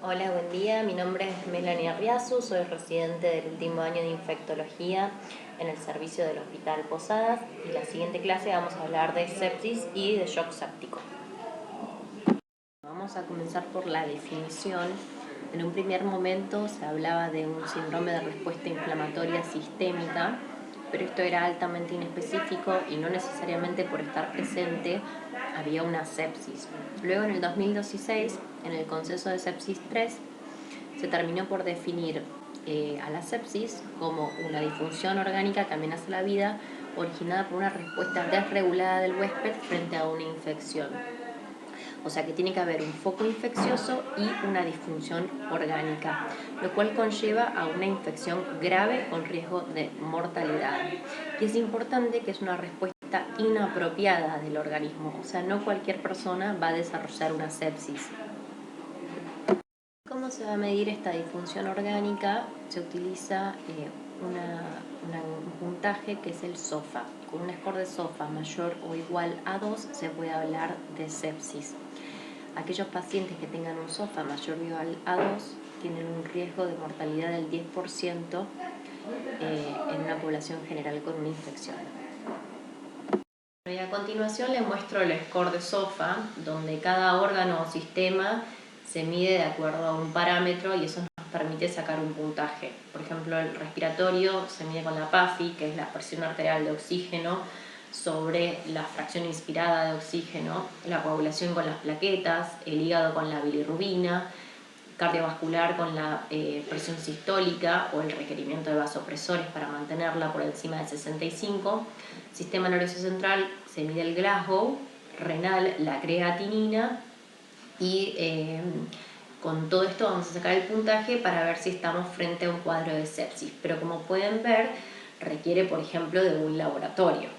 Hola, buen día. Mi nombre es Melanie Arriazu, soy residente del último año de infectología en el servicio del Hospital Posadas y la siguiente clase vamos a hablar de sepsis y de shock séptico. Vamos a comenzar por la definición. En un primer momento se hablaba de un síndrome de respuesta inflamatoria sistémica, pero esto era altamente inespecífico y no necesariamente por estar presente había una sepsis. Luego en el 2016, en el Consenso de Sepsis 3, se terminó por definir a la sepsis como una disfunción orgánica que amenaza la vida originada por una respuesta desregulada del huésped frente a una infección. O sea que tiene que haber un foco infeccioso y una disfunción orgánica, lo cual conlleva a una infección grave con riesgo de mortalidad. Y es importante que es una respuesta inapropiada del organismo, o sea, no cualquier persona va a desarrollar una sepsis. ¿Cómo se va a medir esta disfunción orgánica? Se utiliza un puntaje que es el SOFA. Con un score de SOFA mayor o igual a 2 se puede hablar de sepsis. Aquellos pacientes que tengan un SOFA mayor o igual a 2 tienen un riesgo de mortalidad del 10% en una población general con una infección. Y a continuación les muestro el score de SOFA, donde cada órgano o sistema se mide de acuerdo a un parámetro y eso nos permite sacar un puntaje. Por ejemplo, el respiratorio se mide con la PAFI, que es la presión arterial de oxígeno sobre la fracción inspirada de oxígeno, la coagulación con las plaquetas, el hígado con la bilirrubina, cardiovascular con la presión sistólica o el requerimiento de vasopresores para mantenerla por encima de 65. Sistema nervioso central se mide el Glasgow, renal la creatinina y con todo esto vamos a sacar el puntaje para ver si estamos frente a un cuadro de sepsis. Pero como pueden ver, requiere por ejemplo de un laboratorio.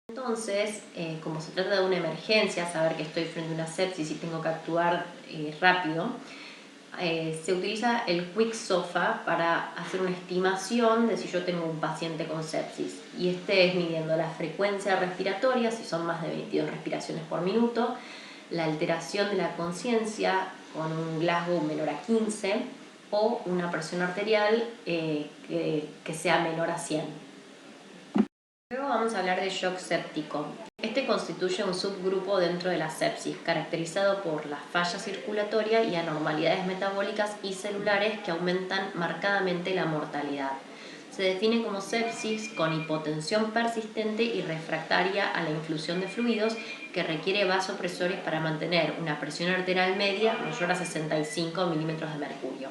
Entonces, como se trata de una emergencia, saber que estoy frente a una sepsis y tengo que actuar rápido, se utiliza el Quick SOFA para hacer una estimación de si yo tengo un paciente con sepsis. Y es midiendo la frecuencia respiratoria, si son más de 22 respiraciones por minuto, la alteración de la conciencia con un Glasgow menor a 15 o una presión arterial que sea menor a 100. Luego vamos a hablar de shock séptico. Este constituye un subgrupo dentro de la sepsis, caracterizado por la falla circulatoria y anormalidades metabólicas y celulares que aumentan marcadamente la mortalidad. Se define como sepsis con hipotensión persistente y refractaria a la influsión de fluidos que requiere vasopresores para mantener una presión arterial media mayor a 65 milímetros de mercurio.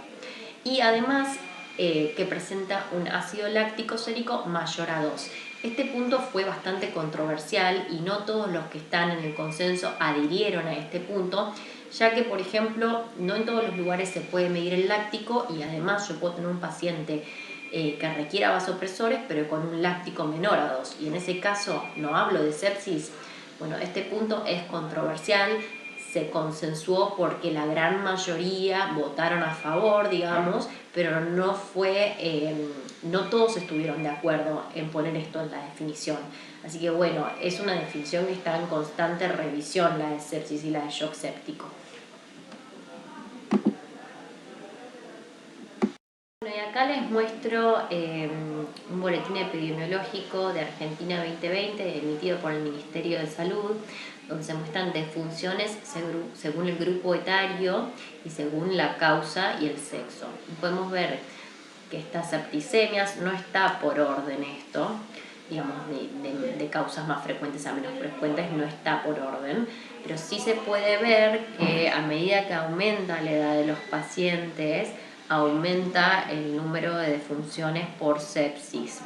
Y además que presenta un ácido láctico sérico mayor a 2. Este punto fue bastante controversial y no todos los que están en el consenso adhirieron a este punto, ya que, por ejemplo, no en todos los lugares se puede medir el láctico y además yo puedo tener un paciente que requiera vasopresores pero con un láctico menor a 2 y en ese caso no hablo de sepsis. Bueno, este punto es controversial, se consensuó porque la gran mayoría votaron a favor, digamos, pero no todos estuvieron de acuerdo en poner esto en la definición. Así que bueno, es una definición que está en constante revisión, la de sepsis y la de shock séptico. Bueno, y acá les muestro un boletín epidemiológico de Argentina 2020 emitido por el Ministerio de Salud, donde se muestran defunciones según el grupo etario y según la causa y el sexo. Podemos ver que estas septicemias no está por orden esto, digamos, de causas más frecuentes a menos frecuentes, no está por orden, pero sí se puede ver que a medida que aumenta la edad de los pacientes, aumenta el número de defunciones por sepsis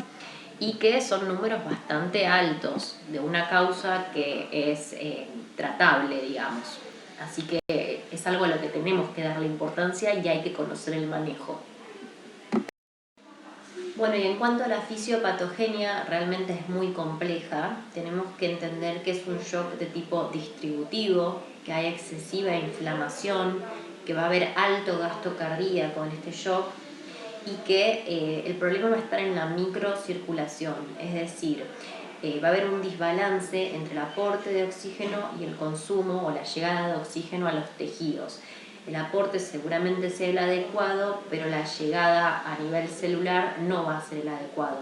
y que son números bastante altos de una causa que es tratable, digamos. Así que es algo a lo que tenemos que darle importancia y hay que conocer el manejo. Bueno, y en cuanto a la fisiopatogenia, realmente es muy compleja. Tenemos que entender que es un shock de tipo distributivo, que hay excesiva inflamación, que va a haber alto gasto cardíaco en este shock y que el problema va a estar en la microcirculación, es decir, va a haber un desbalance entre el aporte de oxígeno y el consumo o la llegada de oxígeno a los tejidos. El aporte seguramente sea el adecuado, pero la llegada a nivel celular no va a ser el adecuado.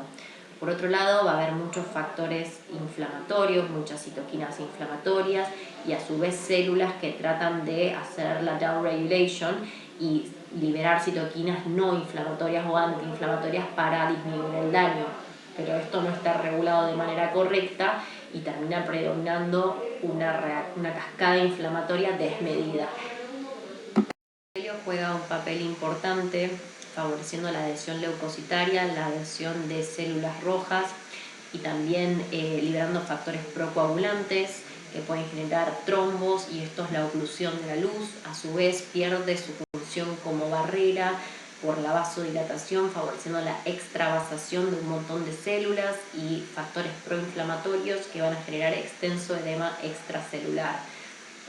Por otro lado, va a haber muchos factores inflamatorios, muchas citoquinas inflamatorias y a su vez células que tratan de hacer la downregulation y liberar citoquinas no inflamatorias o antiinflamatorias para disminuir el daño. Pero esto no está regulado de manera correcta y termina predominando una cascada inflamatoria desmedida. El endotelio juega un papel importante favoreciendo la adhesión leucocitaria, la adhesión de células rojas y también liberando factores procoagulantes que pueden generar trombos, y esto es la oclusión de la luz. A su vez pierde su función como barrera por la vasodilatación, favoreciendo la extravasación de un montón de células y factores proinflamatorios que van a generar extenso edema extracelular.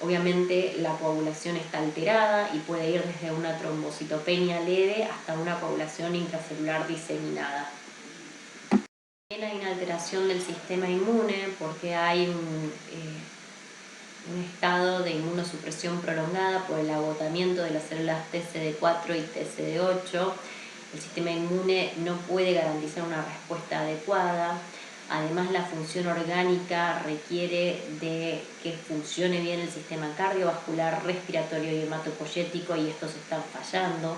Obviamente la coagulación está alterada y puede ir desde una trombocitopenia leve hasta una coagulación intracelular diseminada. También hay una alteración del sistema inmune porque hay un estado de inmunosupresión prolongada por el agotamiento de las células TCD4 y TCD8. El sistema inmune no puede garantizar una respuesta adecuada. Además, la función orgánica requiere de que funcione bien el sistema cardiovascular, respiratorio y hematopoyético, y estos están fallando.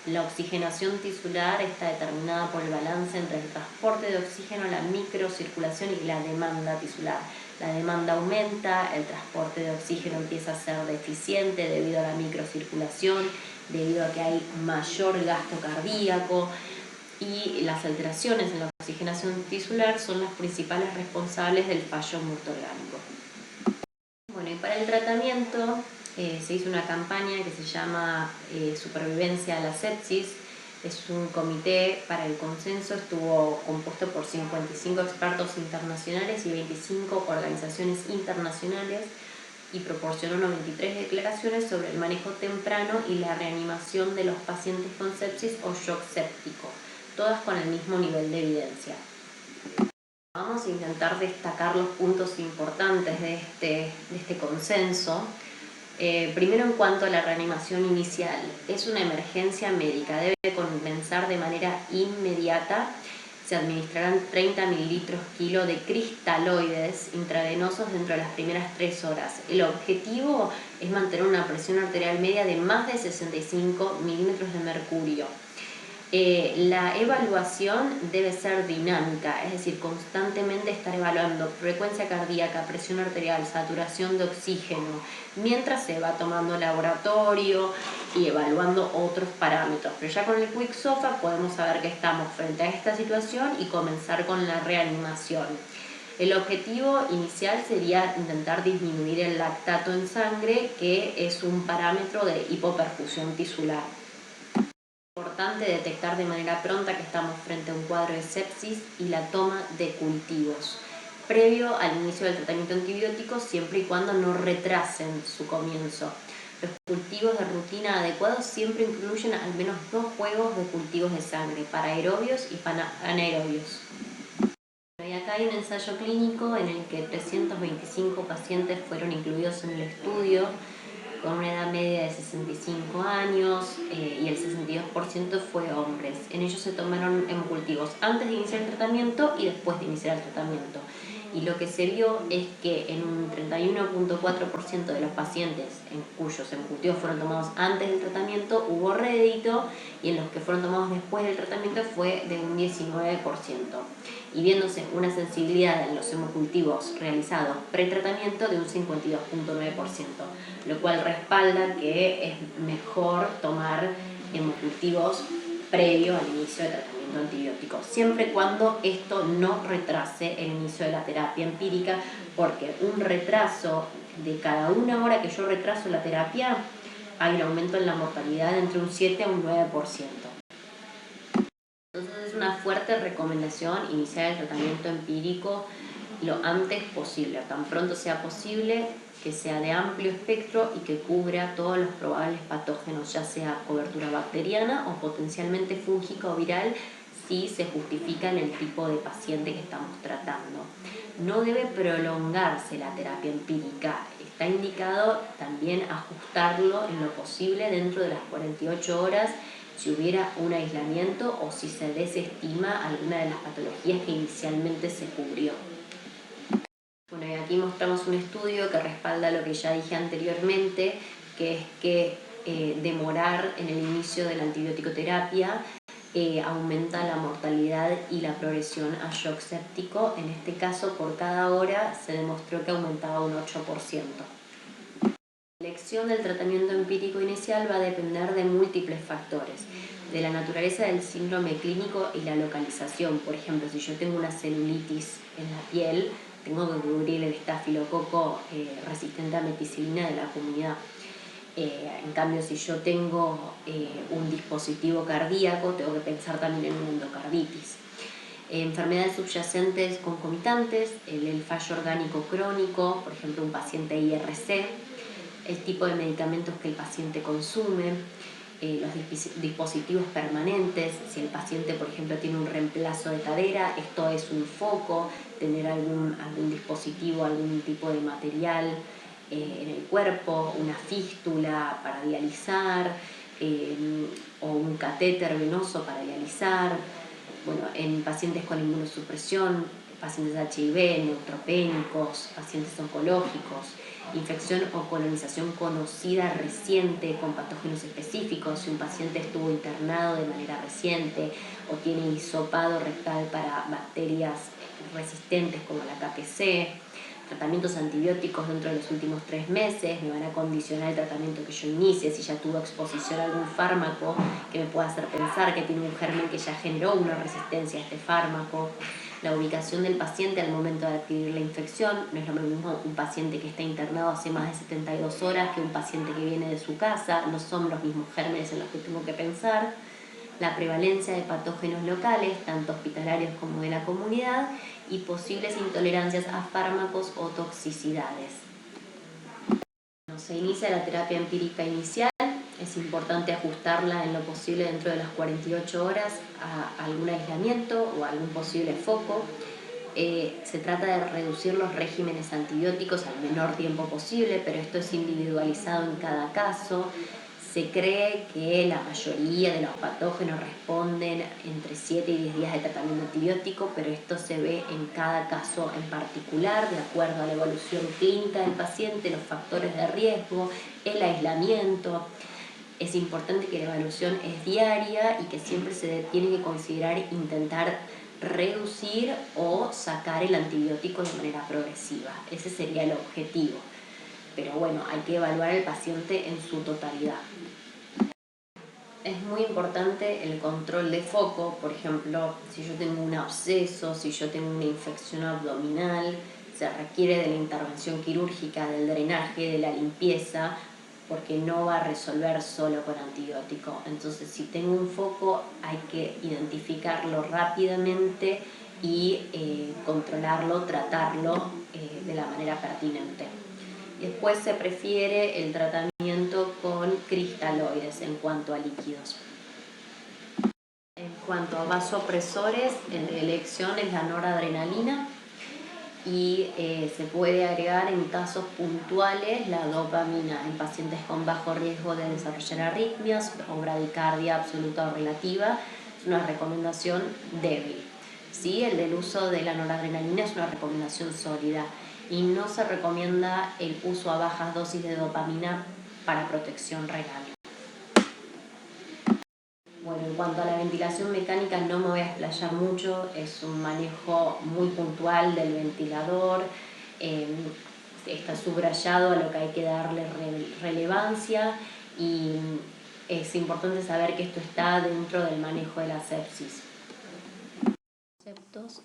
La oxigenación tisular está determinada por el balance entre el transporte de oxígeno, la microcirculación y la demanda tisular. La demanda aumenta, el transporte de oxígeno empieza a ser deficiente debido a la microcirculación, debido a que hay mayor gasto cardíaco, y las alteraciones en la oxigenación tisular son las principales responsables del fallo multiorgánico. Bueno, y para el tratamiento se hizo una campaña que se llama Supervivencia a la Sepsis. Es un comité para el consenso, estuvo compuesto por 55 expertos internacionales y 25 organizaciones internacionales, y proporcionó 93 declaraciones sobre el manejo temprano y la reanimación de los pacientes con sepsis o shock séptico, todas con el mismo nivel de evidencia. Vamos a intentar destacar los puntos importantes de este consenso. Primero, en cuanto a la reanimación inicial, es una emergencia médica, debe comenzar de manera inmediata. Se administrarán 30 mililitros kilo de cristaloides intravenosos dentro de las primeras 3 horas. El objetivo es mantener una presión arterial media de más de 65 milímetros de mercurio. La evaluación debe ser dinámica, es decir, constantemente estar evaluando frecuencia cardíaca, presión arterial, saturación de oxígeno, mientras se va tomando laboratorio y evaluando otros parámetros. Pero ya con el Quick SOFA podemos saber que estamos frente a esta situación y comenzar con la reanimación. El objetivo inicial sería intentar disminuir el lactato en sangre, que es un parámetro de hipoperfusión tisular. Es importante detectar de manera pronta que estamos frente a un cuadro de sepsis y la toma de cultivos previo al inicio del tratamiento antibiótico, siempre y cuando no retrasen su comienzo. Los cultivos de rutina adecuados siempre incluyen al menos 2 juegos de cultivos de sangre para aerobios y para anaerobios. Y acá hay un ensayo clínico en el que 325 pacientes fueron incluidos en el estudio, con una edad media de 65 años y el 62% fue hombres. En ellos se tomaron hemocultivos antes de iniciar el tratamiento y después de iniciar el tratamiento. Y lo que se vio es que en un 31.4% de los pacientes en cuyos hemocultivos fueron tomados antes del tratamiento hubo rédito, y en los que fueron tomados después del tratamiento fue de un 19%. Y viéndose una sensibilidad en los hemocultivos realizados pretratamiento de un 52.9%, lo cual respalda que es mejor tomar hemocultivos previo al inicio del tratamiento antibiótico, siempre y cuando esto no retrase el inicio de la terapia empírica, porque un retraso de cada 1 hora que yo retraso la terapia, hay un aumento en la mortalidad de entre un 7 a un 9%. Entonces es una fuerte recomendación iniciar el tratamiento empírico lo antes posible, tan pronto sea posible, que sea de amplio espectro y que cubra todos los probables patógenos, ya sea cobertura bacteriana o potencialmente fúngica o viral, si se justifica en el tipo de paciente que estamos tratando. No debe prolongarse la terapia empírica. está indicado también ajustarlo en lo posible dentro de las 48 horas si hubiera un aislamiento o si se desestima alguna de las patologías que inicialmente se cubrió. Bueno, y aquí mostramos un estudio que respalda lo que ya dije anteriormente, que es que demorar en el inicio de la antibiótico-terapia aumenta la mortalidad y la progresión a shock séptico. En este caso, por cada hora se demostró que aumentaba un 8%. La elección del tratamiento empírico inicial va a depender de múltiples factores, de la naturaleza del síndrome clínico y la localización. Por ejemplo, si yo tengo una celulitis en la piel, tengo que cubrir el estafilococo resistente a meticilina de la comunidad. En cambio, si yo tengo un dispositivo cardíaco, tengo que pensar también en una endocarditis. Enfermedades subyacentes concomitantes, el fallo orgánico crónico, por ejemplo, un paciente IRC, el tipo de medicamentos que el paciente consume, los dispositivos permanentes, si el paciente, por ejemplo, tiene un reemplazo de cadera, esto es un foco, tener algún dispositivo, algún tipo de material en el cuerpo, una fístula para dializar, o un catéter venoso para dializar. Bueno, en pacientes con inmunosupresión, pacientes HIV, neutropénicos, pacientes oncológicos, infección o colonización conocida reciente con patógenos específicos, si un paciente estuvo internado de manera reciente o tiene hisopado rectal para bacterias resistentes como la KPC, tratamientos antibióticos dentro de los últimos 3 meses, me van a condicionar el tratamiento que yo inicie, si ya tuvo exposición a algún fármaco que me pueda hacer pensar que tiene un germen que ya generó una resistencia a este fármaco. La ubicación del paciente al momento de adquirir la infección, no es lo mismo un paciente que está internado hace más de 72 horas que un paciente que viene de su casa, no son los mismos gérmenes en los que tengo que pensar. La prevalencia de patógenos locales, tanto hospitalarios como de la comunidad, y posibles intolerancias a fármacos o toxicidades. Se inicia la terapia empírica inicial, es importante ajustarla en lo posible dentro de las 48 horas a algún aislamiento o a algún posible foco. Se trata de reducir los regímenes antibióticos al menor tiempo posible, pero esto es individualizado en cada caso. Se cree que la mayoría de los patógenos responden entre 7 y 10 días de tratamiento antibiótico, pero esto se ve en cada caso en particular, de acuerdo a la evolución clínica del paciente, los factores de riesgo, el aislamiento. Es importante que la evaluación es diaria y que siempre se tiene que considerar intentar reducir o sacar el antibiótico de manera progresiva. Ese sería el objetivo. Pero bueno, hay que evaluar al paciente en su totalidad. Es muy importante el control de foco, por ejemplo, si yo tengo un absceso, si yo tengo una infección abdominal, se requiere de la intervención quirúrgica, del drenaje, de la limpieza, porque no va a resolver solo con antibiótico. Entonces, si tengo un foco, hay que identificarlo rápidamente y controlarlo, tratarlo de la manera pertinente. Después se prefiere el tratamiento con cristaloides en cuanto a líquidos. En cuanto a vasopresores, el de elección es la noradrenalina y se puede agregar en casos puntuales la dopamina en pacientes con bajo riesgo de desarrollar arritmias o bradicardia absoluta o relativa. Es una recomendación débil. ¿Sí? El del uso de la noradrenalina es una recomendación sólida y no se recomienda el uso a bajas dosis de dopamina para protección renal. Bueno, en cuanto a la ventilación mecánica no me voy a explayar mucho, es un manejo muy puntual del ventilador, está subrayado a lo que hay que darle relevancia y es importante saber que esto está dentro del manejo de la sepsis.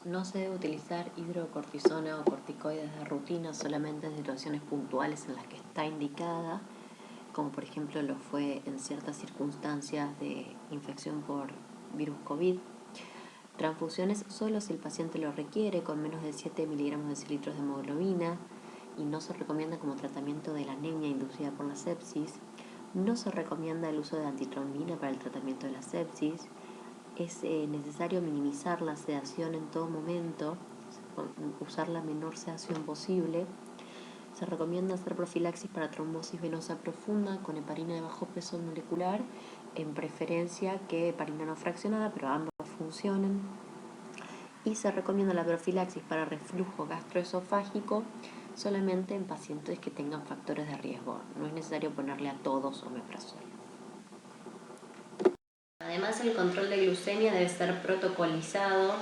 No se debe utilizar hidrocortisona o corticoides de rutina solamente en situaciones puntuales en las que está indicada, como por ejemplo lo fue en ciertas circunstancias de infección por virus COVID. Transfusiones solo si el paciente lo requiere, con menos de 7 miligramos de decilitros de hemoglobina, y no se recomienda como tratamiento de la anemia inducida por la sepsis. No se recomienda el uso de antitrombina para el tratamiento de la sepsis. Es necesario minimizar la sedación en todo momento, usar la menor sedación posible. Se recomienda hacer profilaxis para trombosis venosa profunda con heparina de bajo peso molecular, en preferencia que heparina no fraccionada, pero ambas funcionan. Y se recomienda la profilaxis para reflujo gastroesofágico solamente en pacientes que tengan factores de riesgo. No es necesario ponerle a todos omeprazol. Además, el control de glucemia debe ser protocolizado.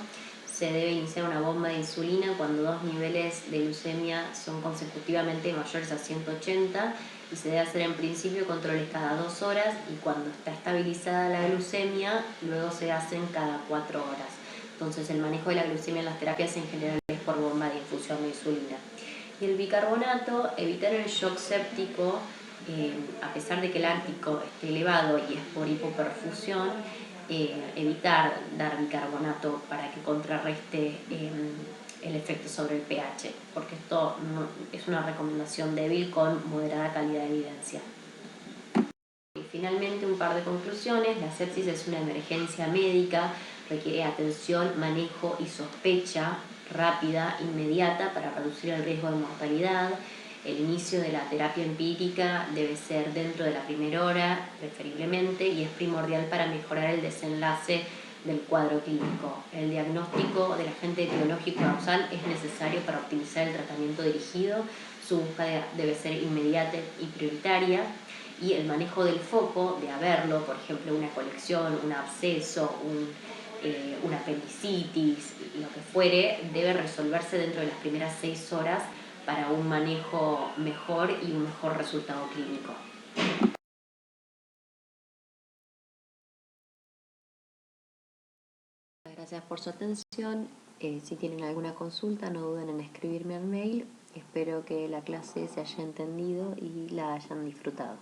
Se debe iniciar una bomba de insulina cuando dos niveles de glucemia son consecutivamente mayores a 180 y se debe hacer en principio controles cada 2 horas y cuando está estabilizada la glucemia, luego se hacen cada 4 horas. Entonces, el manejo de la glucemia en las terapias en general es por bomba de infusión de insulina. Y el bicarbonato, evitar el shock séptico, a pesar de que el láctico esté elevado y es por hipoperfusión, evitar dar bicarbonato para que contrarreste el efecto sobre el pH, porque esto no, es una recomendación débil con moderada calidad de evidencia. Y finalmente, un par de conclusiones. La sepsis es una emergencia médica, requiere atención, manejo y sospecha rápida, inmediata para reducir el riesgo de mortalidad. El inicio de la terapia empírica debe ser dentro de la primera hora, preferiblemente, y es primordial para mejorar el desenlace del cuadro clínico. El diagnóstico del agente etiológico causal es necesario para optimizar el tratamiento dirigido. Su búsqueda debe ser inmediata y prioritaria. Y el manejo del foco, de haberlo, por ejemplo, una colección, un absceso, una apendicitis, lo que fuere, debe resolverse dentro de las primeras 6 horas para un manejo mejor y un mejor resultado clínico. Gracias por su atención. Si tienen alguna consulta, no duden en escribirme al mail. Espero que la clase se haya entendido y la hayan disfrutado.